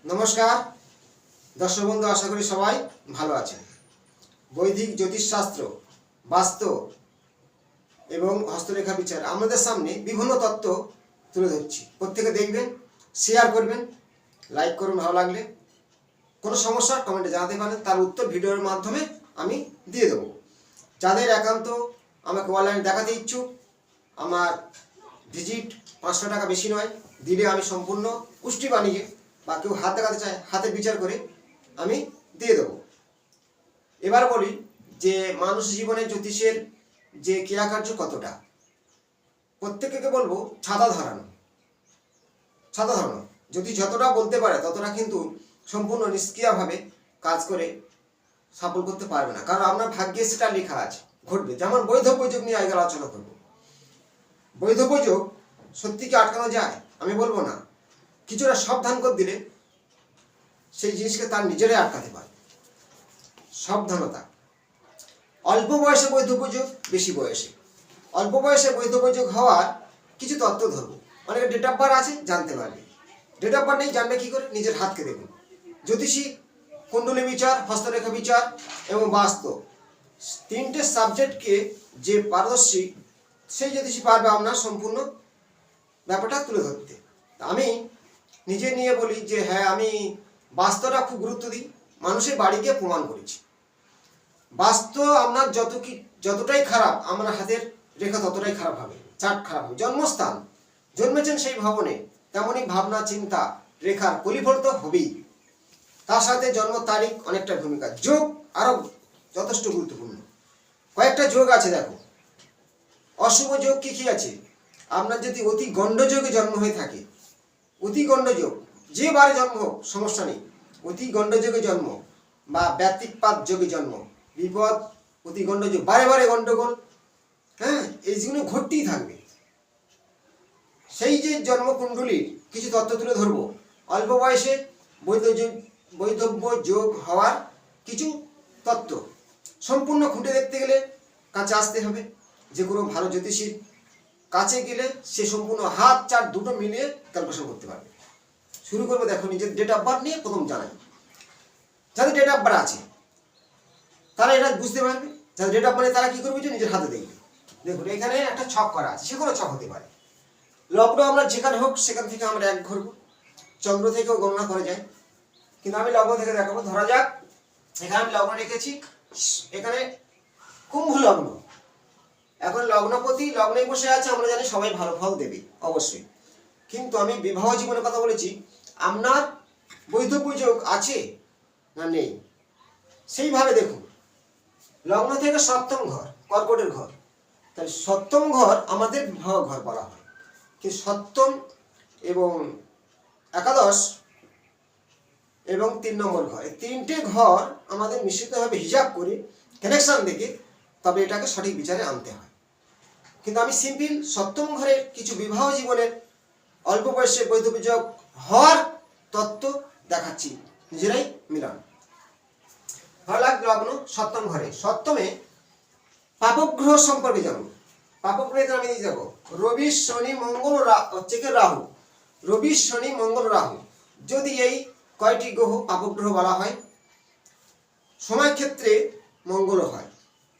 নমস্কার দর্শক বন্ধু, আশা করি সবাই ভালো আছেন। বৈদিক জ্যোতিষশাস্ত্র, বাস্তু এবং হস্তরেখা বিচার আমাদের সামনে বিভিন্ন তত্ত্ব তুলে ধরছি। প্রত্যেকে দেখবেন, শেয়ার করবেন, লাইক করুন। ভালো লাগলে কোনো সমস্যা কমেন্টে জানাতে পারেন, তার উত্তর ভিডিওর মাধ্যমে আমি দিয়ে দেবো। যাদের একান্ত আমাকে অনলাইন দেখাতে ইচ্ছুক, আমার ভিজিট 500 টাকা বেশি নয়, দিলে আমি সম্পূর্ণ পুষ্টি বানিয়ে বা কেউ হাত দেখাতে চায় হাতের বিচার করে আমি দিয়ে দেবো। এবার বলি যে মানুষ জীবনে জ্যোতিষের যে ক্রিয়াকার্য কতটা, প্রত্যেককে বলবো ছাতা ধরানো। যদি যতটা বলতে পারে ততটা কিন্তু সম্পূর্ণ নিষ্ক্রিয়ভাবে কাজ করে সফল করতে পারবে না, কারণ আপনার ভাগ্যে সেটা লেখা আছে, ঘটবে। যেমন বৈধব্য যোগ নিয়ে আগে আলোচনা করবো। বৈধব্য যোগ সত্যি কি আটকানো যায়? আমি বলবো না, কিছুটা সাবধান করে দিলে সেই জিনিসকে তার নিজেরাই আটকাতে পারে। সাবধানতা। অল্প বয়সে বৈধব্য যোগ, বেশি বয়সে। অল্প বয়সে বৈধব্য যোগ হওয়ার কিছু তত্ত্ব ধরবো। অনেকে ডেট অফ বার্থ আছে, জানতে পারবে। ডেট অফ বার্থ নেই, জানবে কি করে? নিজের হাতকে দেখুন। জ্যোতিষী, কুণ্ডলী বিচার, হস্তরেখা বিচার এবং বাস্তু, তিনটে সাবজেক্টকে যে পারদর্শী, সেই জ্যোতিষী পারবে আপনার সম্পূর্ণ ব্যাপারটা তুলে ধরতে। আমি নিজে নিয়ে বলি যে হ্যাঁ, আমি বাস্তুটা খুব গুরুত্ব দিই, মানুষের বাড়ি গিয়ে প্রমাণ করেছি। বাস্তু আপনার যতটাই খারাপ, আমার হাতের রেখা ততটাই খারাপ হবে, চার্ট খারাপ হবে। জন্মস্থান, জন্মেছেন সেই ভবনে, তেমনই ভাবনা চিন্তা রেখার কলিফল তো হবেই। তার সাথে জন্ম তারিখ অনেকটা ভূমিকা। যোগ আরও যথেষ্ট গুরুত্বপূর্ণ। কয়েকটা যোগ আছে, দেখো। অশুভ যোগ কি কি আছে? আপনার যদি অতি গণ্ডযোগে জন্ম হয়ে থাকে, অতি গণ্ডযোগ, যে বারে জন্ম হোক সমস্যা নেই, অতি গণ্ডযোগে জন্ম বা ব্যতিপাত যোগে জন্ম, বিপদ, অতি গণ্ডযোগ, বারে বারে গণ্ডগোল, হ্যাঁ, এই জিনিস ঘটতেই থাকবে। সেই যে জন্মকুণ্ডলীর কিছু তথ্য তুলে ধরবো। অল্প বয়সে বৈধব্য যোগ হওয়ার কিছু তত্ত্ব সম্পূর্ণ খুঁটে দেখতে গেলে কাছে আসতে হবে। যে কোনো ভালো জ্যোতিষীর কাছে গেলে সে সম্পূর্ণ হাত চার দুটো মিলিয়ে ক্যালকুলেশন করতে পারবে। শুরু করবো, দেখো, নিজের ডেট অফ বার্থ নিয়ে প্রথম জানাই। যাদের ডেট অফ বার্থ আছে তারা এটা বুঝতে পারবে। যাদের ডেট অফ বার্থ তারা কি করবে, যে নিজের হাতে দেখবে। দেখুন, এখানে একটা ছক করা আছে, সে কোনো ছক হতে পারে। লগ্ন আমরা যেখানে হোক সেখান থেকে আমরা এক ঘুরবো। চন্দ্র থেকেও গণনা করা যায়, কিন্তু আমি লগ্ন থেকে দেখাবো। ধরা যাক এখানে আমি লগ্ন রেখেছি, এখানে কুম্ভ লগ্ন। এখন লগ্নপতি লগ্নে বসে আছে, আমরা জানি সবাই ভালো ফল দেবে অবশ্যই। কিন্তু আমি বিবাহ জীবনের কথা বলেছি। আপনার বৈধব্য যোগ আছে না নেই, সেইভাবে দেখুন। লগ্ন থেকে সপ্তম ঘর, কর্কটের ঘর, তাহলে সপ্তম ঘর আমাদের বিবাহ ঘর বলা হয়। কিন্তু সপ্তম এবং একাদশ এবং 3 নম্বর ঘর, এই তিনটে ঘর আমাদের মিশ্রিতভাবে হিসাব করে কানেকশন দেখে তবে এটাকে সঠিক বিচারে আনতে হয়। কিন্তু আমি সিম্পল সপ্তম ঘরের কিছু বিবাহ জীবনের অল্প বয়সে বৈধব্য যোগ হওয়ার তত্ত্ব দেখাচ্ছি, নিজেরাই মিলান। ভালো লাগলো। লগ্ন সপ্তম ঘরে, সপ্তমে পাপগ্রহ সম্পর্কে জানবো। পাপগ্রহে আমি নিয়ে যাবো রবি, শনি, মঙ্গল, রাহু। রবি, শনি, মঙ্গল, রাহু, যদি এই কয়টি গ্রহ পাপগ্রহ বলা হয়, সময় ক্ষেত্রে মঙ্গল হয়।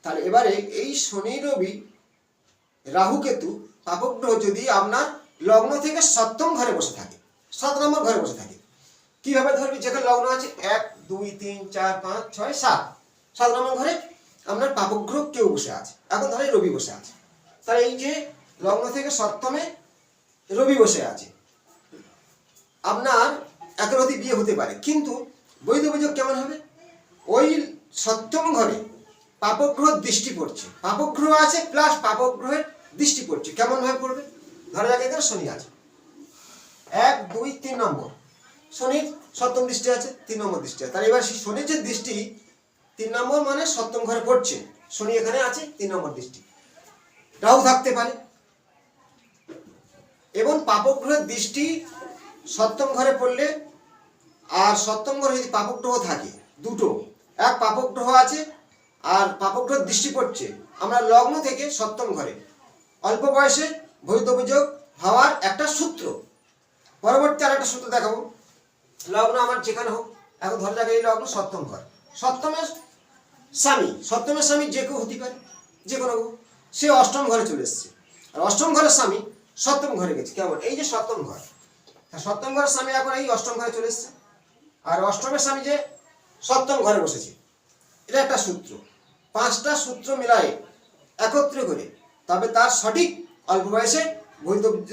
তাহলে এবারে এই শনি, রবি, রাহু, কেতু পাপগ্রহ যদি আপনার লগ্ন থেকে সপ্তম ঘরে বসে থাকে, 7 নম্বর ঘরে বসে থাকে, কিভাবে ধরবি? যেখানে লগ্ন আছে 1 2 3 4 5 6 7, 7 নম্বর ঘরে আপনার পাপগ্রহ কেউ বসে আছে। এখন ধরে রবি বসে আছে, তাহলে এই যে লগ্ন থেকে সপ্তমে রবি বসে আছে, আপনার একাধিক বিয়ে হতে পারে। কিন্তু বৈধব্য যোগ কেমন হবে? ওই সপ্তম ঘরে পাপগ্রহ দৃষ্টি পড়ছে, পাপগ্রহ আছে প্লাস পাপগ্রহের দৃষ্টি পড়ছে। কেমন ভাবে পড়বে? ধরা যাক এখানে শনি আছে, 1 2 3 নম্বর, শনির সপ্তম দৃষ্টি আছে, 3 নম্বর দৃষ্টি আছে। তাহলে এবার সেই শনির যে দৃষ্টি 3 নম্বর মানে সপ্তম ঘরে পড়ছে, শনি এখানে আছে, 3 নম্বর দৃষ্টি। রাহু থাকতে পারে, এবং পাপগ্রহের দৃষ্টি সপ্তম ঘরে পড়লে, আর সপ্তম ঘরে যদি পাপগ্রহ থাকে দুটো, এক পাপগ্রহ আছে আর পাপগ্রহ দৃষ্টি পড়ছে, আমরা লগ্ন থেকে সপ্তম ঘরে অল্প বয়সে বৈধব্য যোগ হওয়ার একটা সূত্র। পরবর্তী আর একটা সূত্র দেখাবো। লগ্ন আমার যেখানে হোক, এখন ধরে যাবে এই লগ্ন সপ্তম ঘর, সপ্তমের স্বামী যে কেউ হতে পারে, যে কোনো সে অষ্টম ঘরে চলে এসছে, আর অষ্টম ঘরের স্বামী সপ্তম ঘরে গেছে। কেমন? এই যে সপ্তম ঘর, সপ্তম ঘরের স্বামী এখন এই অষ্টম ঘরে চলে এসছে, আর অষ্টমের স্বামী যে সপ্তম ঘরে বসেছে। এটা একটা সূত্র, 5টা সূত্র মিলায়ে একত্রে করে তবে তার সঠিক অল্প বয়সে বৈধব্য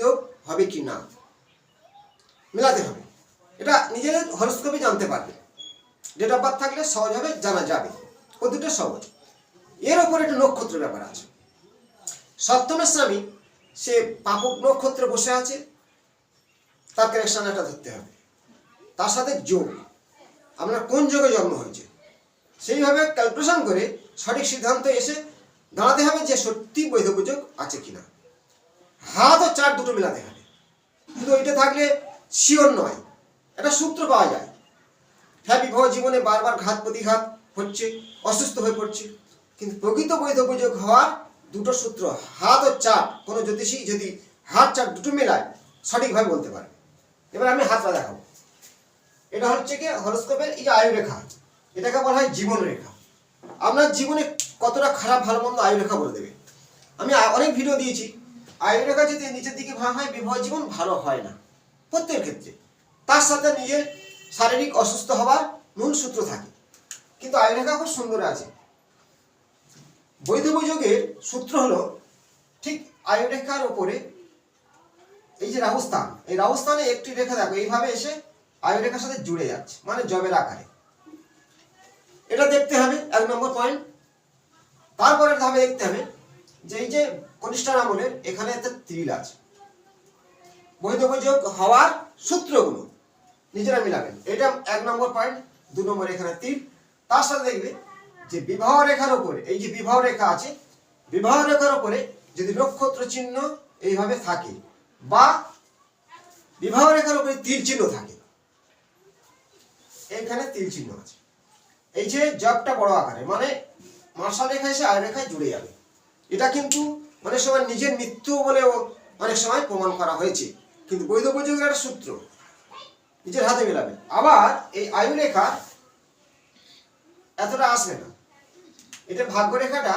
হবে কি না মেলাতে হবে। এটা নিজেদের হরস্কোপে জানতে পারবে, ডেট অফ বার্থ থাকলে সহজভাবে জানা যাবে, পদ্ধতিটা সহজ। এর ওপর একটা নক্ষত্র ব্যাপার আছে। সপ্তমের স্বামী সে পাপক নক্ষত্রে বসে আছে, তার কানেকশন একটা ধরতে হবে। তার সাথে যোগ, আপনার কোন যোগে জন্ম হয়েছে সেইভাবে ক্যালকুলেশন করে সঠিক সিদ্ধান্ত এসে দাঁড়াতে হবে যে সত্যি বৈধব্য যোগ আছে কিনা। হাত ও চার দুটো মেলাতে হবে, শুধু ওইটা থাকলে শিওর নয়। একটা সূত্র পাওয়া যায়, হ্যাঁ বিবাহ জীবনে বারবার ঘাত প্রতিঘাত হচ্ছে, অসুস্থ হয়ে পড়ছে, কিন্তু প্রকৃত বৈধব্য যোগ হওয়ার দুটো সূত্র হাত ও চার। কোনো জ্যোতিষী যদি হাত চার দুটো মেলায় সঠিকভাবে বলতে পারে। এবার আমি হাতটা দেখাবো। এটা হচ্ছে কি হরস্কোপের এই যে আয়ুরেখা, এটাকে বলা হয় জীবন রেখা। আপনার জীবনে কতটা খারাপ ভালো মন্দ আয়ুরেখা বলে দেবে। আমি অনেক ভিডিও দিয়েছি, আয়ুরেখা যদি নিচের দিকে ভাঙা হয় বিবাহ জীবন ভালো হয় না প্রত্যেকের ক্ষেত্রে। তার সাথে নিজের শারীরিক অসুস্থ হওয়ার মূল সূত্র থাকে, কিন্তু আয়ুরেখা খুব সুন্দর আছে। বৈধব্য যোগের সূত্র হলো ঠিক আয়ুরেখার উপরে এই যে রাহুস্থান, এই রাহুস্থানে একটি রেখা দেখো এইভাবে এসে আয়ুরেখার সাথে জুড়ে যাচ্ছে, মানে জবের আকারে। এটা দেখতে হবে 1 নম্বর পয়েন্ট। তারপরে ধাপে দেখতে হবে যে এই যে কনিষ্ঠান আমলের এখানে একটা ত্রিল আছে। বৈধব্য যোগ হওয়ার সূত্রগুলো নিজেরা মিলাবেন, এটা 1 নম্বর পয়েন্ট। 2 নম্বর এখানে ত্রিল। তার সাথে দেখবে যে বিবাহ রেখার উপরে এই যে বিবাহ রেখা আছে, বিবাহ রেখার উপরে যদি নক্ষত্র চিহ্ন এইভাবে থাকে বা বিবাহ রেখার উপরে তীর চিহ্ন থাকে, এইখানে তীর চিহ্ন আছে, এই যে জবটা বড় আকারে, মানে মার্শাল রেখা এসে আয় রেখায় জুড়ে যাবে। এটা কিন্তু অনেক সময় নিজের মৃত্যু বলেও অনেক সময় প্রমাণ করা হয়েছে, কিন্তু বৈধব্য যোগের একটা সূত্র নিজের হাতে মেলাবেন। আবার এই আয়ু রেখা এতটা আসবে না, এটা ভাগ্য রেখাটা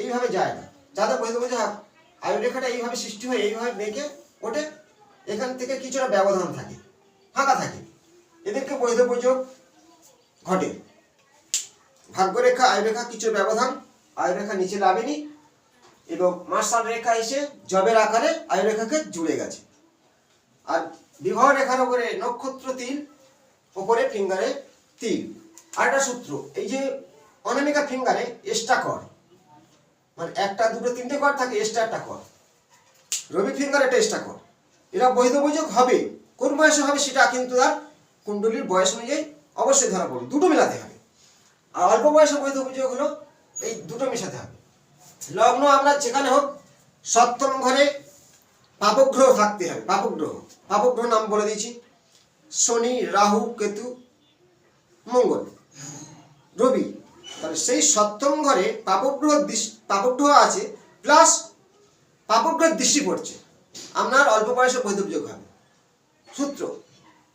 এইভাবে যায় না। যাদের বৈধব্য যোগ আয়ু রেখাটা এইভাবে সৃষ্টি হয়ে এইভাবে বেঁকে ওঠে, এখান থেকে কিছুটা ব্যবধান থাকে, ফাঁকা থাকে, এদেরকে বৈধব্য যোগ ঘটে। ভাগ্যরেখা আয়ুরেখা কিছু ব্যবধান, আয়ুরেখা নিচে নামেনি এবং মার্শাল রেখা এসে জবের আকারে আয়ুরেখাকে জুড়ে গেছে। আর বিবাহ রেখার উপরে নক্ষত্র তিল, উপরে ফিঙ্গারে তিল। আর একটা সূত্র, এই যে অনামিকা ফিঙ্গারে এক্সট্রা কর, মানে 1 2 3টে কর থাকে, এক্সট্রা একটা কর। রবি ফিঙ্গার এটা এক্সট্রা কর। এরা বৈধব্য যোগ হবে, কোন বয়সে হবে সেটা কিন্তু তার কুণ্ডলীর বয়স অনুযায়ী অবশ্যই ধরা পড়বে, দুটো মেলাতে হবে। আর অল্প বয়সে বৈধব্য যোগ হলো এই দুটো মেশাতে হবে। লগ্ন আমরা যেখানে হোক সপ্তম ঘরে পাপগ্রহ থাকতে হবে। পাপগ্রহ নাম বলে দিয়েছি, শনি, রাহু, কেতু, মঙ্গল, রবি। তাহলে সেই সপ্তম ঘরে পাপগ্রহ আছে, প্লাস পাপগ্রহের দৃষ্টি পড়ছে, আপনার অল্প বয়সে বৈধব্য যোগ হবে। সূত্র,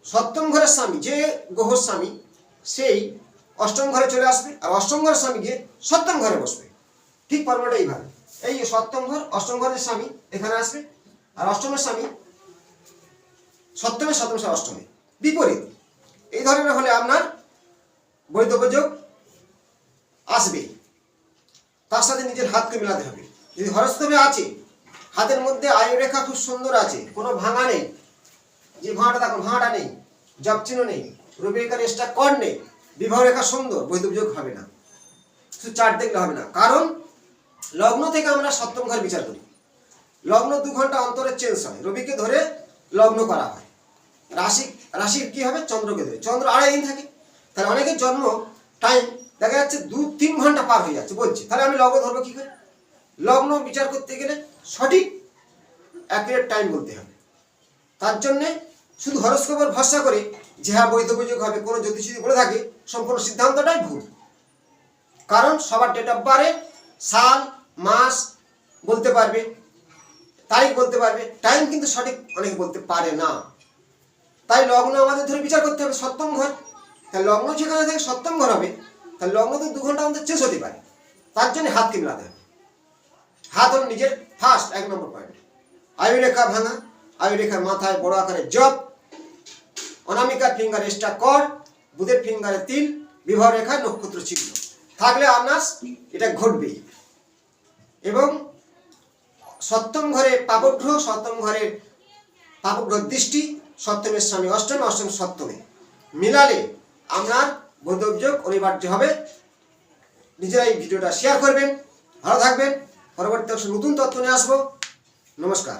সপ্তম ঘরের স্বামী যে গ্রহর স্বামী সেই অষ্টম ঘরে চলে আসবে, আর অষ্টম ঘরের স্বামী গিয়ে সপ্তম ঘরে বসবে। ঠিক পর্বটা এইভাবে, এই সপ্তম ঘর অষ্টম ঘরের স্বামী এখানে আসবে, আর অষ্টমের স্বামী সপ্তমে, সপ্তম স্বামী অষ্টমে, বিপরীত। এই ধরনের হলে আপনার বৈধব্য যোগ আসবে। তার সাথে নিজের হাতকে মেলাতে হবে। যদি হরস্কোপে আছে হাতের মধ্যে আয়ুরেখা খুব সুন্দর আছে, কোনো ভাঙা নেই, যে ভাঙাটা দেখো ভাঙাটা নেই, জব চিহ্ন নেই, রবি রেখার এক্সট্রা কর নেই, বিবাহ রেখা সুন্দর, বৈধব্য যোগ হবে না। শুধু চার্ট দেখলে হবে না, কারণ লগ্ন থেকে আমরা সপ্তম ঘর বিচার করি। লগ্ন 2 ঘন্টা অন্তরে চেঞ্জ হয়, রবিকে ধরে লগ্ন করা হয়। রাশির কি হবে? চন্দ্রকে ধরে। চন্দ্র 2.5 দিন থাকে, তাহলে অনেকের জন্ম টাইম দেখা যাচ্ছে 2-3 ঘন্টা পার হয়ে যাচ্ছে বলছে, তাহলে আমি লগ্ন ধরবো কি করে? লগ্ন বিচার করতে গেলে সঠিক অ্যাকুরেট টাইম বলতে হবে। তার জন্যে শুধু হরস্কোপের ভরসা করে যে হ্যাঁ বৈধব্য যোগ হবে কোনো জ্যোতিষী বলে থাকে, সম্পূর্ণ সিদ্ধান্তটাই ভুল। কারণ সবার ডেট অফ বার্থে সাল মাস বলতে পারবে, তারিখ বলতে পারবে, টাইম কিন্তু সঠিক অনেকে বলতে পারে না। তাই লগ্ন আমাদের ধরে বিচার করতে হবে সপ্তম ঘর। তাই লগ্ন যেখানে থেকে সপ্তম ঘর হবে, তাই লগ্ন তো 2 ঘন্টা আমাদের চেঞ্জ হতে পারে। তার জন্য হাতকে মিলাতে হবে। হাত হল নিজের ফার্স্ট 1 নম্বর পয়েন্ট। আয়ুরেখা ভাঙা, আয়ুরেখার মাথায় বড় আকারে জপ, অনামিকার ফিঙ্গারে স্টার কর, বুধের ফিঙ্গারে তিল, বিবাহ রেখায় নক্ষত্র চিহ্ন থাকলে আপনার এটা ঘটবেই। এবং সপ্তম ঘরে পাপগ্রহ, সপ্তম ঘরে পাপগ্রহ দৃষ্টি, সপ্তমের স্বামী অষ্টমে, অষ্টম সপ্তমে মিলালে আপনার বৈধব্যোগ অনিবার্য হবে। নিজেরা এই ভিডিওটা শেয়ার করবেন। ভালো থাকবেন। পরবর্তী নতুন তথ্য নিয়ে আসবো। নমস্কার।